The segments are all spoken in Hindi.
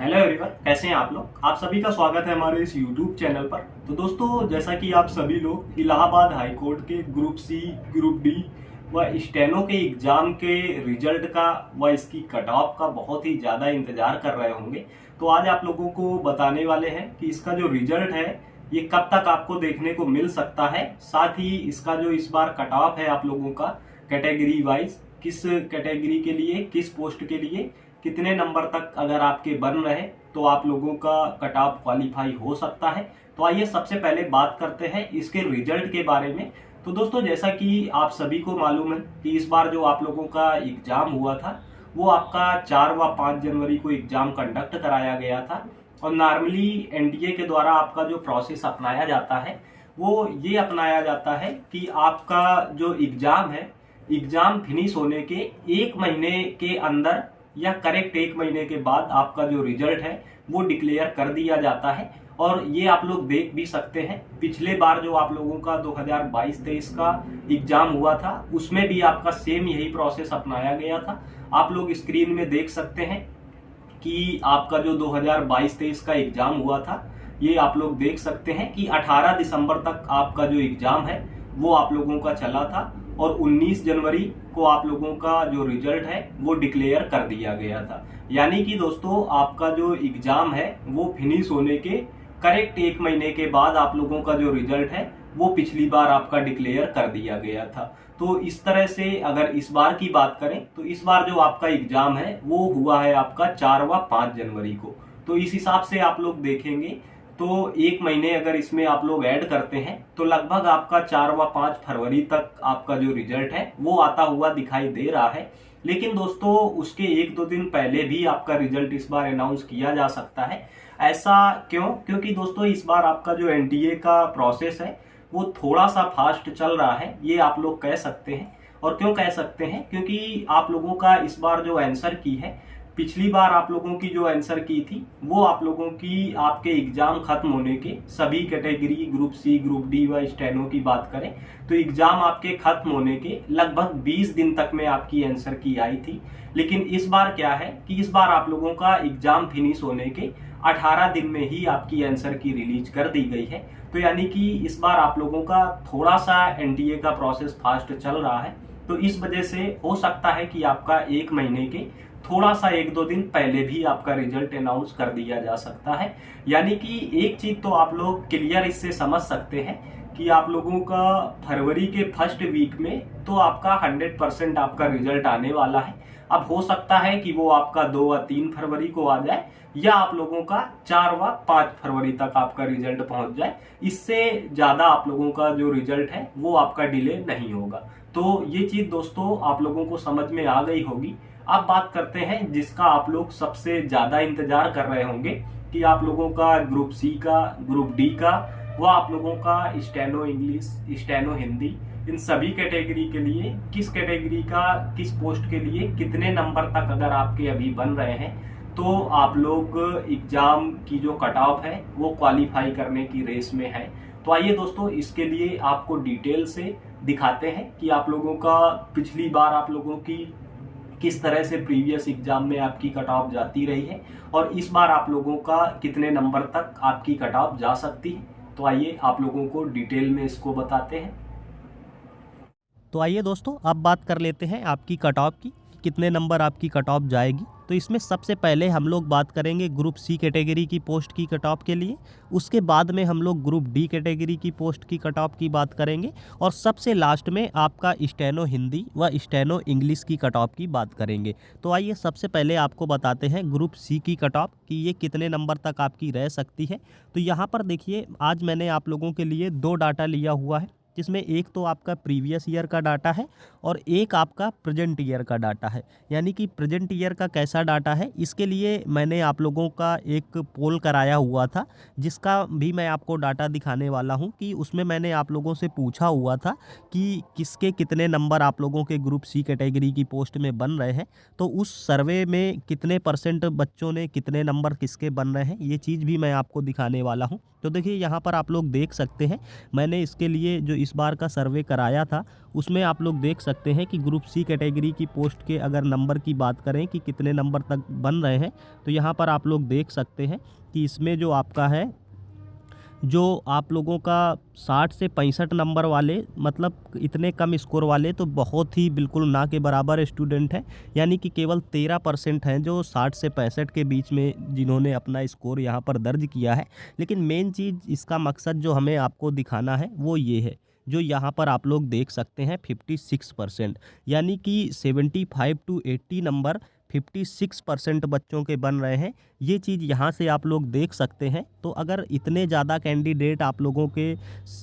हेलो एवरीवन, कैसे हैं आप लोग। आप सभी का स्वागत है हमारे इस यूट्यूब चैनल पर। तो दोस्तों, जैसा कि आप सभी लोग इलाहाबाद हाई कोर्ट के ग्रुप सी, ग्रुप डी व स्टेनो के एग्जाम के रिजल्ट का व इसकी कट ऑफ का बहुत ही ज़्यादा इंतजार कर रहे होंगे। तो आज आप लोगों को बताने वाले हैं कि इसका जो रिजल्ट है ये कब तक आपको देखने को मिल सकता है। साथ ही इसका जो इस बार कट ऑफ है आप लोगों का कैटेगरी वाइज, किस कैटेगरी के लिए, किस पोस्ट के लिए कितने नंबर तक अगर आपके बन रहे तो आप लोगों का कट ऑफ क्वालिफाई हो सकता है। तो आइए सबसे पहले बात करते हैं इसके रिजल्ट के बारे में। तो दोस्तों, जैसा कि आप सभी को मालूम है कि इस बार जो आप लोगों का एग्जाम हुआ था वो आपका 4 व 5 जनवरी को एग्जाम कंडक्ट कराया गया था। और नॉर्मली एनटीए के द्वारा आपका जो प्रोसेस अपनाया जाता है वो ये अपनाया जाता है कि आपका जो एग्जाम है, एग्जाम फिनिश होने के 1 महीने के अंदर या करेक्ट 1 महीने के बाद आपका जो रिजल्ट है वो डिक्लेयर कर दिया जाता है। और ये आप लोग देख भी सकते हैं, पिछले बार जो आप लोगों का 2022-23 का एग्जाम हुआ था उसमें भी आपका सेम यही प्रोसेस अपनाया गया था। आप लोग स्क्रीन में देख सकते हैं कि आपका जो 2022-23 का एग्जाम हुआ था ये आप लोग देख सकते हैं कि 18 दिसंबर तक आपका जो एग्जाम है वो आप लोगों का चला था और 19 जनवरी को आप लोगों का जो रिजल्ट है वो डिक्लेयर कर दिया गया था। यानी कि दोस्तों, आपका जो एग्जाम है वो फिनिश होने के करेक्ट 1 महीने के बाद आप लोगों का जो रिजल्ट है वो पिछली बार आपका डिक्लेयर कर दिया गया था। तो इस तरह से अगर इस बार की बात करें तो इस बार जो आपका एग्जाम है वो हुआ है आपका 4 व 5 जनवरी को। तो इस हिसाब से आप लोग देखेंगे तो 1 महीने अगर इसमें आप लोग ऐड करते हैं तो लगभग आपका 4 व 5 फरवरी तक आपका जो रिजल्ट है वो आता हुआ दिखाई दे रहा है। लेकिन दोस्तों, उसके 1-2 दिन पहले भी आपका रिजल्ट इस बार अनाउंस किया जा सकता है। ऐसा क्यों? क्योंकि दोस्तों, इस बार आपका जो एनटीए का प्रोसेस है वो थोड़ा सा फास्ट चल रहा है, ये आप लोग कह सकते हैं। और क्यों कह सकते हैं? क्योंकि आप लोगों का इस बार जो आंसर की है, पिछली बार आप लोगों की जो आंसर की थी वो आप लोगों की आपके एग्जाम खत्म होने के सभी category, group C, group D व स्टेनो की बात करें तो एग्जाम आपके खत्म होने के लगभग 20 दिन तक में आपकी आंसर की आई थी। लेकिन इस बार क्या है कि इस बार आप लोगों का एग्जाम फिनिश होने के 18 दिन में ही आपकी आंसर की रिलीज कर दी गई है। तो यानी कि इस बार आप लोगों का थोड़ा सा एनटीए का प्रोसेस फास्ट चल रहा है। तो इस वजह से हो सकता है कि आपका 1 महीने के थोड़ा सा 1-2 दिन पहले भी आपका रिजल्ट अनाउंस कर दिया जा सकता है। यानी कि एक चीज तो आप लोग क्लियर इससे समझ सकते हैं कि आप लोगों का फरवरी के फर्स्ट वीक में तो आपका 100% आपका रिजल्ट आने वाला है। अब हो सकता है कि वो आपका 2 व 3 फरवरी को आ जाए या आप लोगों का 4 व 5 फरवरी तक आपका रिजल्ट पहुंच जाए। इससे ज्यादा आप लोगों का जो रिजल्ट है वो आपका डिले नहीं होगा। तो ये चीज दोस्तों आप लोगों को समझ में आ गई होगी। अब बात करते हैं जिसका आप लोग सबसे ज्यादा इंतजार कर रहे होंगे कि आप लोगों का ग्रुप सी का, ग्रुप डी का व आप लोगों का स्टेनो इंग्लिश, स्टेनो हिंदी, इन सभी कैटेगरी के लिए किस कैटेगरी का किस पोस्ट के लिए कितने नंबर तक अगर आपके अभी बन रहे हैं तो आप लोग एग्जाम की जो कट ऑफ है वो क्वालिफाई करने की रेस में है। तो आइए दोस्तों, इसके लिए आपको डिटेल से दिखाते हैं कि आप लोगों का पिछली बार आप लोगों की किस तरह से प्रीवियस एग्जाम में आपकी कट ऑफ जाती रही है और इस बार आप लोगों का कितने नंबर तक आपकी कट ऑफ जा सकती है। तो आइए आप लोगों को डिटेल में इसको बताते हैं। तो आइए दोस्तों, अब बात कर लेते हैं आपकी कट ऑफ की, कितने नंबर आपकी कट ऑफ जाएगी। तो इसमें सबसे पहले हम लोग बात करेंगे ग्रुप सी कैटेगरी की पोस्ट की कट ऑफ के लिए। उसके बाद में हम लोग ग्रुप डी कैटेगरी की पोस्ट की कट ऑफ की बात करेंगे और सबसे लास्ट में आपका स्टेनो हिंदी व स्टेनो इंग्लिश की कट ऑफ की बात करेंगे। तो आइए सबसे पहले आपको बताते हैं ग्रुप सी की कट ऑफ कि ये कितने नंबर तक आपकी रह सकती है। तो यहाँ पर देखिए, आज मैंने आप लोगों के लिए 2 डाटा लिया हुआ है, जिसमें एक तो आपका प्रीवियस ईयर का डाटा है और एक आपका प्रेजेंट ईयर का डाटा है। यानी कि प्रेजेंट ईयर का कैसा डाटा है, इसके लिए मैंने आप लोगों का एक पोल कराया हुआ था, जिसका भी मैं आपको डाटा दिखाने वाला हूं कि उसमें मैंने आप लोगों से पूछा हुआ था कि किसके कितने नंबर आप लोगों के ग्रुप सी कैटेगरी की पोस्ट में बन रहे हैं। तो उस सर्वे में कितने % बच्चों ने कितने नंबर किसके बन रहे हैं, ये चीज़ भी मैं आपको दिखाने वाला हूँ। तो देखिए, यहाँ पर आप लोग देख सकते हैं, मैंने इसके लिए जो इस इस बार का सर्वे कराया था उसमें आप लोग देख सकते हैं कि ग्रुप सी कैटेगरी की पोस्ट के अगर नंबर की बात करें कि कितने नंबर तक बन रहे हैं, तो यहाँ पर आप लोग देख सकते हैं कि इसमें जो आपका है, जो आप लोगों का 60 से 65 नंबर वाले, मतलब इतने कम स्कोर वाले तो बहुत ही बिल्कुल ना के बराबर स्टूडेंट हैं। यानी कि केवल 13% हैं जो 60 से 65 के बीच में जिन्होंने अपना स्कोर यहाँ पर दर्ज किया है। लेकिन मेन चीज़ इसका मकसद जो हमें आपको दिखाना है वो ये है, जो यहाँ पर आप लोग देख सकते हैं 56%, यानी कि 75 to 80 नंबर 56% बच्चों के बन रहे हैं। ये चीज़ यहाँ से आप लोग देख सकते हैं। तो अगर इतने ज़्यादा कैंडिडेट आप लोगों के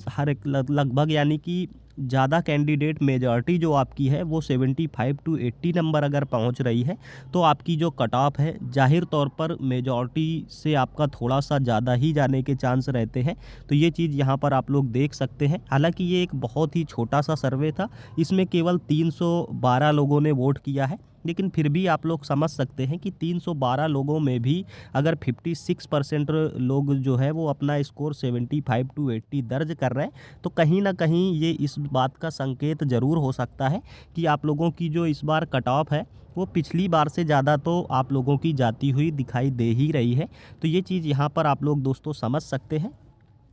हर एक लगभग, यानी कि ज़्यादा कैंडिडेट मेजॉरिटी जो आपकी है वो 75 to 80 नंबर अगर पहुँच रही है, तो आपकी जो कट ऑफ है जाहिर तौर पर मेजॉरिटी से आपका थोड़ा सा ज़्यादा ही जाने के चांस रहते हैं। तो ये चीज़ यहाँ पर आप लोग देख सकते हैं। हालांकि ये एक बहुत ही छोटा सा सर्वे था, इसमें केवल 312 लोगों ने वोट किया है, लेकिन फिर भी आप लोग समझ सकते हैं कि 312 लोगों में भी अगर 56% लोग जो है वो अपना स्कोर 75 to 80 दर्ज कर रहे हैं, तो कहीं ना कहीं ये इस बात का संकेत ज़रूर हो सकता है कि आप लोगों की जो इस बार कट ऑफ है वो पिछली बार से ज़्यादा तो आप लोगों की जाती हुई दिखाई दे ही रही है। तो ये चीज़ यहाँ पर आप लोग दोस्तों समझ सकते हैं।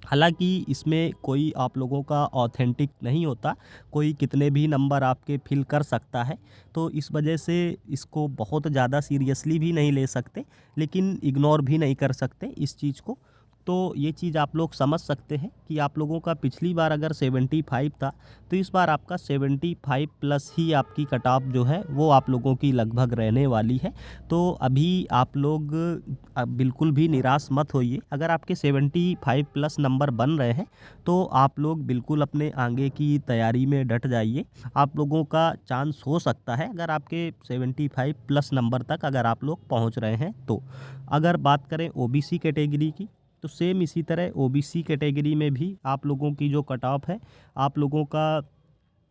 हालांकि इसमें कोई आप लोगों का ऑथेंटिक नहीं होता, कोई कितने भी नंबर आपके फिल कर सकता है, तो इस वजह से इसको बहुत ज़्यादा सीरियसली भी नहीं ले सकते, लेकिन इग्नोर भी नहीं कर सकते इस चीज़ को। तो ये चीज़ आप लोग समझ सकते हैं कि आप लोगों का पिछली बार अगर 75 था, तो इस बार आपका 75 प्लस ही आपकी कट ऑफ जो है वो आप लोगों की लगभग रहने वाली है। तो अभी आप लोग बिल्कुल भी निराश मत होइए। अगर आपके 75 प्लस नंबर बन रहे हैं तो आप लोग बिल्कुल अपने आगे की तैयारी में डट जाइए। आप लोगों का चांस हो सकता है अगर आपके 75 प्लस नंबर तक अगर आप लोग पहुंच रहे हैं तो। अगर बात करें ओबीसी कैटेगरी की, तो सेम इसी तरह ओबीसी कैटेगरी में भी आप लोगों की जो कट ऑफ है, आप लोगों का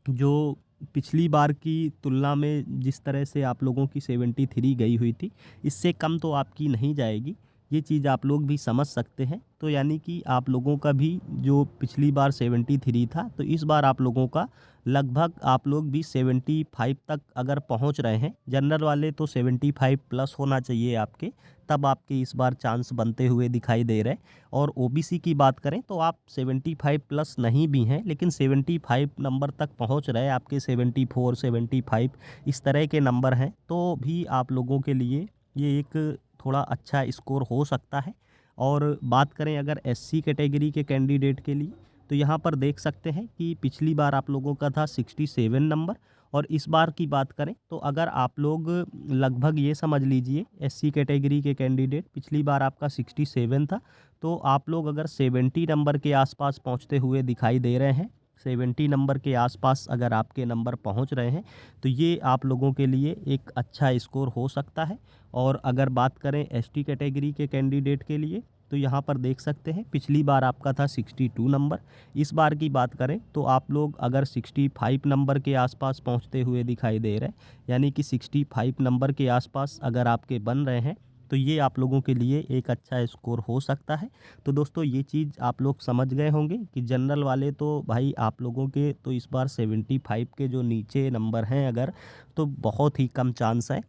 जो पिछली बार की तुलना में जिस तरह से आप लोगों की 73 गई हुई थी, इससे कम तो आपकी नहीं जाएगी। ये चीज़ आप लोग भी समझ सकते हैं। तो यानी कि आप लोगों का भी जो पिछली बार 73 था, तो इस बार आप लोगों का लगभग आप लोग भी 75 तक अगर पहुंच रहे हैं। जनरल वाले तो 75 प्लस होना चाहिए आपके, तब आपके इस बार चांस बनते हुए दिखाई दे रहे हैं। और ओबीसी की बात करें तो आप 75 प्लस नहीं भी हैं, लेकिन 75 नंबर तक पहुंच रहे हैं, आपके 74 75 इस तरह के नंबर हैं, तो भी आप लोगों के लिए ये एक थोड़ा अच्छा स्कोर हो सकता है। और बात करें अगर एससी कैटेगरी के कैंडिडेट के लिए, तो यहाँ पर देख सकते हैं कि पिछली बार आप लोगों का था 67 नंबर, और इस बार की बात करें तो अगर आप लोग लगभग ये समझ लीजिए एससी कैटेगरी के कैंडिडेट, पिछली बार आपका 67 था, तो आप लोग अगर 70 नंबर के आसपास पहुँचते हुए दिखाई दे रहे हैं, 70 नंबर के आसपास अगर आपके नंबर पहुंच रहे हैं, तो ये आप लोगों के लिए एक अच्छा स्कोर हो सकता है। और अगर बात करें एसटी कैटेगरी के कैंडिडेट के लिए, तो यहाँ पर देख सकते हैं पिछली बार आपका था 62 नंबर, इस बार की बात करें तो आप लोग अगर 65 नंबर के आसपास पहुँचते हुए दिखाई दे रहे हैं, यानी कि 65 नंबर के आसपास अगर आपके बन रहे हैं, तो ये आप लोगों के लिए एक अच्छा स्कोर हो सकता है। तो दोस्तों ये चीज़ आप लोग समझ गए होंगे कि जनरल वाले तो भाई आप लोगों के तो इस बार 75 के जो नीचे नंबर हैं अगर, तो बहुत ही कम चांस है।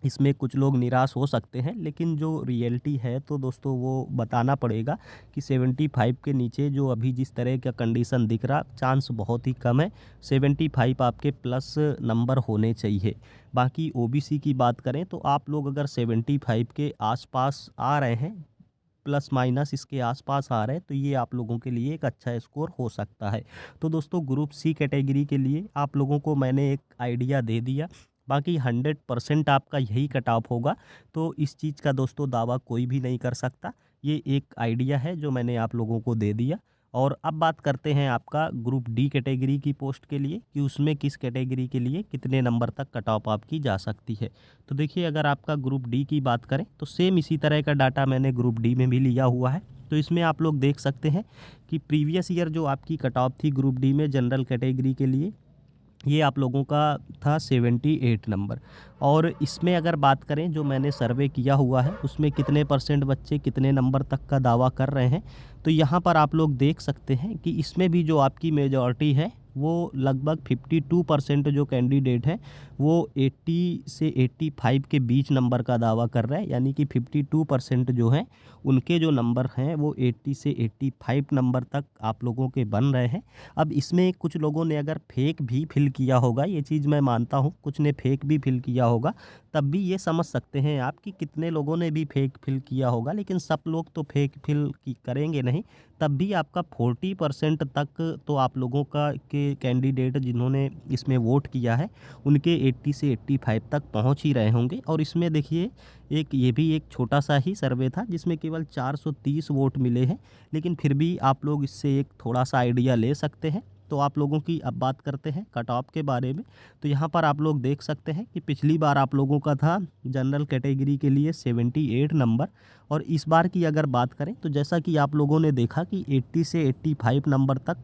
इसमें कुछ लोग निराश हो सकते हैं, लेकिन जो रियलिटी है तो दोस्तों वो बताना पड़ेगा कि 75 के नीचे जो अभी जिस तरह का कंडीशन दिख रहा, चांस बहुत ही कम है। 75 आपके प्लस नंबर होने चाहिए। बाकी ओबीसी की बात करें तो आप लोग अगर 75 के आसपास आ रहे हैं, प्लस माइनस इसके आसपास आ रहे हैं, तो ये आप लोगों के लिए एक अच्छा स्कोर हो सकता है। तो दोस्तों ग्रुप सी कैटेगरी के लिए आप लोगों को मैंने एक आइडिया दे दिया। बाकी 100% आपका यही कट ऑफ होगा, तो इस चीज़ का दोस्तों दावा कोई भी नहीं कर सकता। ये एक आइडिया है जो मैंने आप लोगों को दे दिया। और अब बात करते हैं आपका ग्रुप डी कैटेगरी की पोस्ट के लिए कि उसमें किस कैटेगरी के लिए कितने नंबर तक कट ऑफ आपकी जा सकती है। तो देखिए अगर आपका ग्रुप डी की बात करें तो सेम इसी तरह का डाटा मैंने ग्रुप डी में भी लिया हुआ है। तो इसमें आप लोग देख सकते हैं कि प्रीवियस ईयर जो आपकी कट ऑफ थी ग्रुप डी में जनरल कैटेगरी के लिए, ये आप लोगों का था 78 नंबर, और इसमें अगर बात करें जो मैंने सर्वे किया हुआ है उसमें कितने परसेंट बच्चे कितने नंबर तक का दावा कर रहे हैं, तो यहाँ पर आप लोग देख सकते हैं कि इसमें भी जो आपकी मेजॉरिटी है वो लगभग 52% जो कैंडिडेट हैं वो 80 से 85 के बीच नंबर का दावा कर रहे हैं। यानी कि 52% जो हैं उनके जो नंबर हैं वो 80 से 85 नंबर तक आप लोगों के बन रहे हैं। अब इसमें कुछ लोगों ने अगर फेक भी फिल किया होगा, ये चीज़ मैं मानता हूँ, कुछ ने फेक भी फिल किया होगा, तब भी ये समझ सकते हैं आप कि कितने लोगों ने भी फेक फिल किया होगा। लेकिन सब लोग तो फेक फिल करेंगे नहीं, तब भी आपका 40% तक तो आप लोगों का के कैंडिडेट जिन्होंने इसमें वोट किया है उनके 80 से 85 तक पहुंच ही रहे होंगे। और इसमें देखिए ये भी एक छोटा सा ही सर्वे था जिसमें केवल 430 वोट मिले हैं, लेकिन फिर भी आप लोग इससे एक थोड़ा सा आइडिया ले सकते हैं। तो आप लोगों की अब बात करते हैं कट ऑफ के बारे में। तो यहाँ पर आप लोग देख सकते हैं कि पिछली बार आप लोगों का था जनरल कैटेगरी के लिए 78 नंबर, और इस बार की अगर बात करें तो जैसा कि आप लोगों ने देखा कि 80 से 85 नंबर तक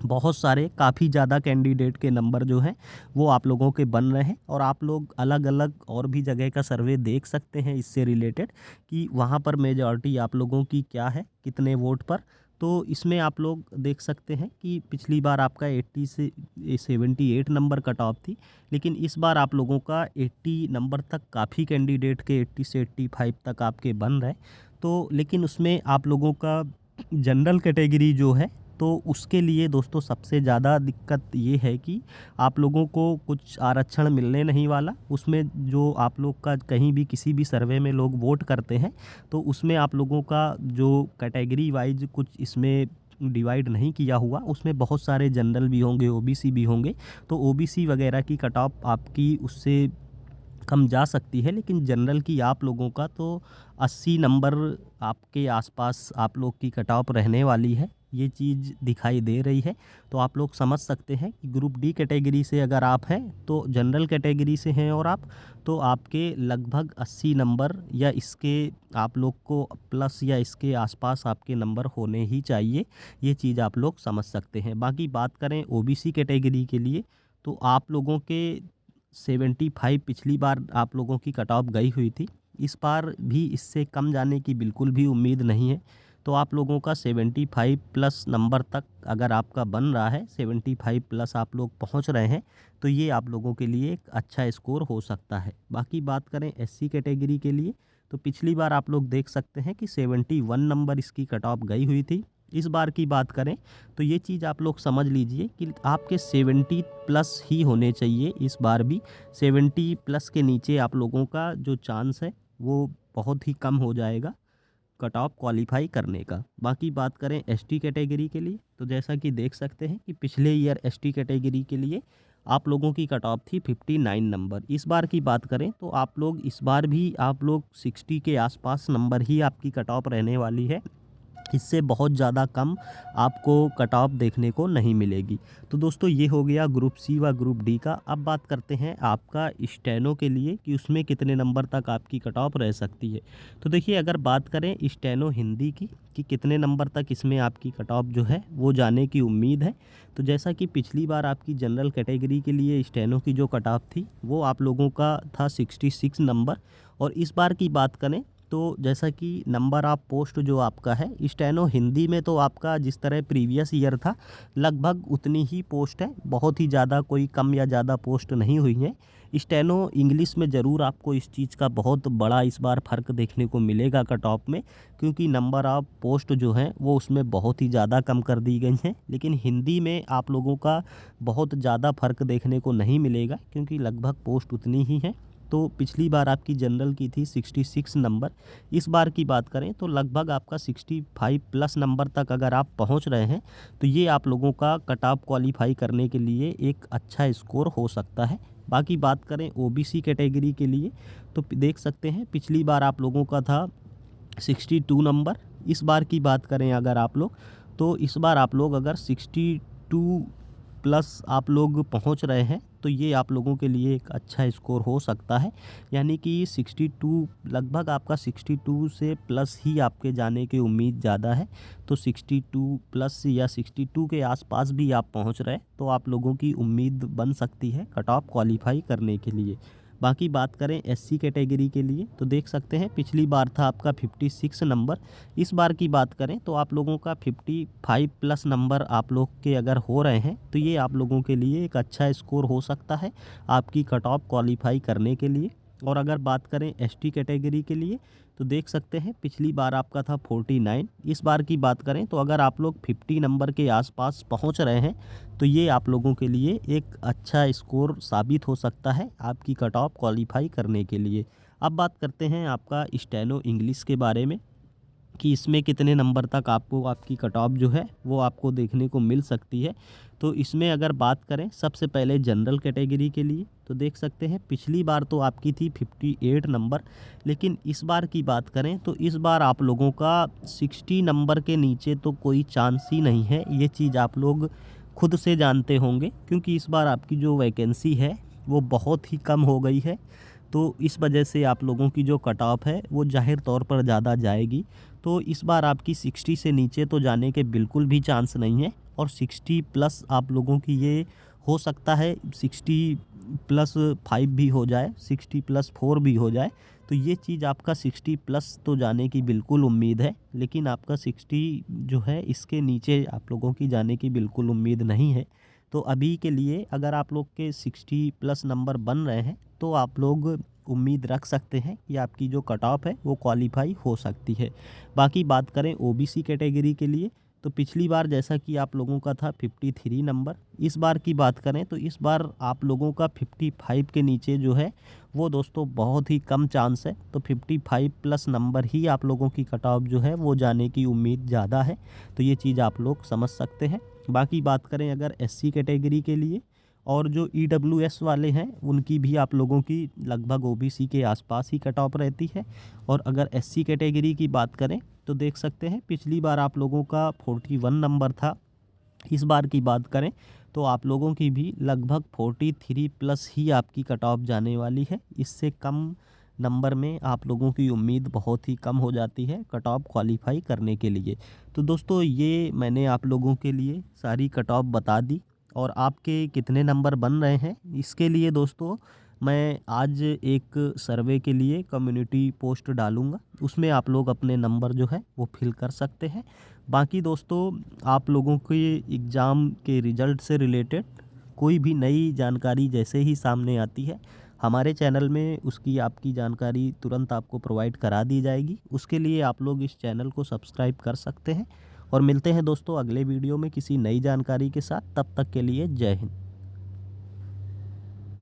बहुत सारे काफ़ी ज़्यादा कैंडिडेट के नंबर जो हैं वो आप लोगों के बन रहे हैं। और आप लोग अलग अलग और भी जगह का सर्वे देख सकते हैं इससे रिलेटेड कि वहाँ पर मेजॉरिटी आप लोगों की क्या है कितने वोट पर। तो इसमें आप लोग देख सकते हैं कि पिछली बार आपका 80 से 78 नंबर कट ऑफ थी, लेकिन इस बार आप लोगों का 80 नंबर तक काफ़ी कैंडिडेट के 80 से 85 तक आपके बन रहे। तो लेकिन उसमें आप लोगों का जनरल कैटेगरी जो है तो उसके लिए दोस्तों सबसे ज़्यादा दिक्कत ये है कि आप लोगों को कुछ आरक्षण मिलने नहीं वाला। उसमें जो आप लोग का कहीं भी किसी भी सर्वे में लोग वोट करते हैं तो उसमें आप लोगों का जो कैटेगरी वाइज कुछ इसमें डिवाइड नहीं किया हुआ, उसमें बहुत सारे जनरल भी होंगे, ओबीसी भी होंगे। तो ओबीसी वगैरह की कट ऑफ आपकी उससे कम जा सकती है, लेकिन जनरल की आप लोगों का तो 80 नंबर आपके आसपास आप लोग की कट ऑफ रहने वाली है, ये चीज़ दिखाई दे रही है। तो आप लोग समझ सकते हैं कि ग्रुप डी कैटेगरी से अगर आप हैं तो जनरल कैटेगरी से हैं और आप तो आपके लगभग 80 नंबर या इसके आप लोग को प्लस या इसके आसपास आपके नंबर होने ही चाहिए, ये चीज़ आप लोग समझ सकते हैं। बाकी बात करें ओबीसी कैटेगरी के लिए तो आप लोगों के 75 पिछली बार आप लोगों की कट ऑफ गई हुई थी, इस बार भी इससे कम जाने की बिल्कुल भी उम्मीद नहीं है। तो आप लोगों का 75 प्लस नंबर तक अगर आपका बन रहा है, 75 प्लस आप लोग पहुंच रहे हैं, तो ये आप लोगों के लिए एक अच्छा स्कोर हो सकता है। बाकी बात करें एससी कैटेगरी के लिए तो पिछली बार आप लोग देख सकते हैं कि 71 नंबर इसकी कट ऑफ गई हुई थी। इस बार की बात करें तो ये चीज़ आप लोग समझ लीजिए कि आपके 70 प्लस ही होने चाहिए। इस बार भी 70 प्लस के नीचे आप लोगों का जो चांस है वो बहुत ही कम हो जाएगा कट ऑफ क्वालिफाई करने का। बाकी बात करें एसटी कैटेगरी के लिए तो जैसा कि देख सकते हैं कि पिछले ईयर एसटी कैटेगरी के लिए आप लोगों की कट ऑफ थी 59 नंबर। इस बार की बात करें तो आप लोग इस बार भी आप लोग 60 के आसपास नंबर ही आपकी कट ऑफ रहने वाली है, इससे बहुत ज़्यादा कम आपको कट ऑफ देखने को नहीं मिलेगी। तो दोस्तों ये हो गया ग्रुप सी व ग्रुप डी का। अब बात करते हैं आपका स्टेनो के लिए कि उसमें कितने नंबर तक आपकी कट ऑफ रह सकती है। तो देखिए अगर बात करें स्टेनो हिंदी की कि कितने नंबर तक इसमें आपकी कट ऑफ जो है वो जाने की उम्मीद है, तो जैसा कि पिछली बार आपकी जनरल कैटेगरी के लिए स्टेनो की जो कट ऑफ थी वो आप लोगों का था 66 नंबर। और इस बार की बात करें तो जैसा कि नंबर ऑफ पोस्ट जो आपका है स्टेनो हिंदी में तो आपका जिस तरह प्रीवियस ईयर था लगभग उतनी ही पोस्ट है, बहुत ही ज़्यादा कोई कम या ज़्यादा पोस्ट नहीं हुई है। स्टेनो इंग्लिश में ज़रूर आपको इस चीज़ का बहुत बड़ा इस बार फ़र्क देखने को मिलेगा कट ऑफ में, क्योंकि नंबर ऑफ पोस्ट जो हैं वो उसमें बहुत ही ज़्यादा कम कर दी गई हैं। लेकिन हिंदी में आप लोगों का बहुत ज़्यादा फ़र्क देखने को नहीं मिलेगा क्योंकि लगभग पोस्ट उतनी ही है। तो पिछली बार आपकी जनरल की थी 66 नंबर, इस बार की बात करें तो लगभग आपका 65 प्लस नंबर तक अगर आप पहुंच रहे हैं तो ये आप लोगों का कट ऑफ क्वालिफाई करने के लिए एक अच्छा स्कोर हो सकता है। बाकी बात करें ओबीसी कैटेगरी के लिए तो देख सकते हैं पिछली बार आप लोगों का था 62 नंबर। इस बार की बात करें अगर आप लोग तो इस बार आप लोग अगर 62 प्लस आप लोग पहुंच रहे हैं तो ये आप लोगों के लिए एक अच्छा स्कोर हो सकता है। यानी कि 62 लगभग आपका 62 से प्लस ही आपके जाने की उम्मीद ज़्यादा है। तो 62 प्लस या 62 के आसपास भी आप पहुंच रहे तो आप लोगों की उम्मीद बन सकती है कट ऑफ क्वालिफाई करने के लिए। बाकी बात करें एससी कैटेगरी के लिए तो देख सकते हैं पिछली बार था आपका 56 नंबर। इस बार की बात करें तो आप लोगों का 55 प्लस नंबर आप लोग के अगर हो रहे हैं तो ये आप लोगों के लिए एक अच्छा स्कोर हो सकता है आपकी कट ऑफ क्वालिफाई करने के लिए। और अगर बात करें एसटी कैटेगरी के लिए तो देख सकते हैं पिछली बार आपका था 49। इस बार की बात करें तो अगर आप लोग 50 नंबर के आसपास पहुंच रहे हैं तो ये आप लोगों के लिए एक अच्छा स्कोर साबित हो सकता है आपकी कट ऑफ क्वालिफाई करने के लिए। अब बात करते हैं आपका स्टेनो इंग्लिश के बारे में कि इसमें कितने नंबर तक आपको आपकी कट ऑफ जो है वो आपको देखने को मिल सकती है। तो इसमें अगर बात करें सबसे पहले जनरल कैटेगरी के लिए तो देख सकते हैं पिछली बार तो आपकी थी 58 नंबर, लेकिन इस बार की बात करें तो इस बार आप लोगों का 60 नंबर के नीचे तो कोई चांस ही नहीं है। ये चीज़ आप लोग खुद से जानते होंगे क्योंकि इस बार आपकी जो वैकेंसी है वो बहुत ही कम हो गई है। तो इस वजह से आप लोगों की जो कट ऑफ है वो जाहिर तौर पर ज़्यादा जाएगी। तो इस बार आपकी 60 से नीचे तो जाने के बिल्कुल भी चांस नहीं है और 60 प्लस आप लोगों की ये हो सकता है 60 प्लस 5 भी हो जाए, 60 प्लस 4 भी हो जाए। तो ये चीज़ आपका 60 प्लस तो जाने की बिल्कुल उम्मीद है, लेकिन आपका 60 जो है इसके नीचे आप लोगों की जाने की बिल्कुल उम्मीद नहीं है। तो अभी के लिए अगर आप लोग के 60 प्लस नंबर बन रहे हैं तो आप लोग उम्मीद रख सकते हैं कि आपकी जो कट ऑफ है वो क्वालिफाई हो सकती है। बाकी बात करें ओबीसी कैटेगरी के लिए तो पिछली बार जैसा कि आप लोगों का था 53 नंबर, इस बार की बात करें तो इस बार आप लोगों का 55 के नीचे जो है वो दोस्तों बहुत ही कम चांस है। तो 55 प्लस नंबर ही आप लोगों की कट ऑफ जो है वो जाने की उम्मीद ज़्यादा है। तो ये चीज़ आप लोग समझ सकते हैं। बाकी बात करें अगर एससी कैटेगरी के लिए और जो ईडब्ल्यूएस वाले हैं उनकी भी आप लोगों की लगभग ओबीसी के आसपास ही कट ऑफ रहती है। और अगर एससी कैटेगरी की बात करें तो देख सकते हैं पिछली बार आप लोगों का 41 नंबर था। इस बार की बात करें तो आप लोगों की भी लगभग 43 प्लस ही आपकी कट ऑफ जाने वाली है। इससे कम नंबर में आप लोगों की उम्मीद बहुत ही कम हो जाती है कट ऑफ क्वालिफाई करने के लिए। तो दोस्तों ये मैंने आप लोगों के लिए सारी कट ऑफ बता दी और आपके कितने नंबर बन रहे हैं इसके लिए दोस्तों मैं आज एक सर्वे के लिए कम्युनिटी पोस्ट डालूंगा, उसमें आप लोग अपने नंबर जो है वो फिल कर सकते हैं। बाकी दोस्तों आप लोगों के एग्ज़ाम के रिज़ल्ट से रिलेटेड कोई भी नई जानकारी जैसे ही सामने आती है हमारे चैनल में उसकी आपकी जानकारी तुरंत आपको प्रोवाइड करा दी जाएगी। उसके लिए आप लोग इस चैनल को सब्सक्राइब कर सकते हैं और मिलते हैं दोस्तों अगले वीडियो में किसी नई जानकारी के साथ। तब तक के लिए जय हिंद।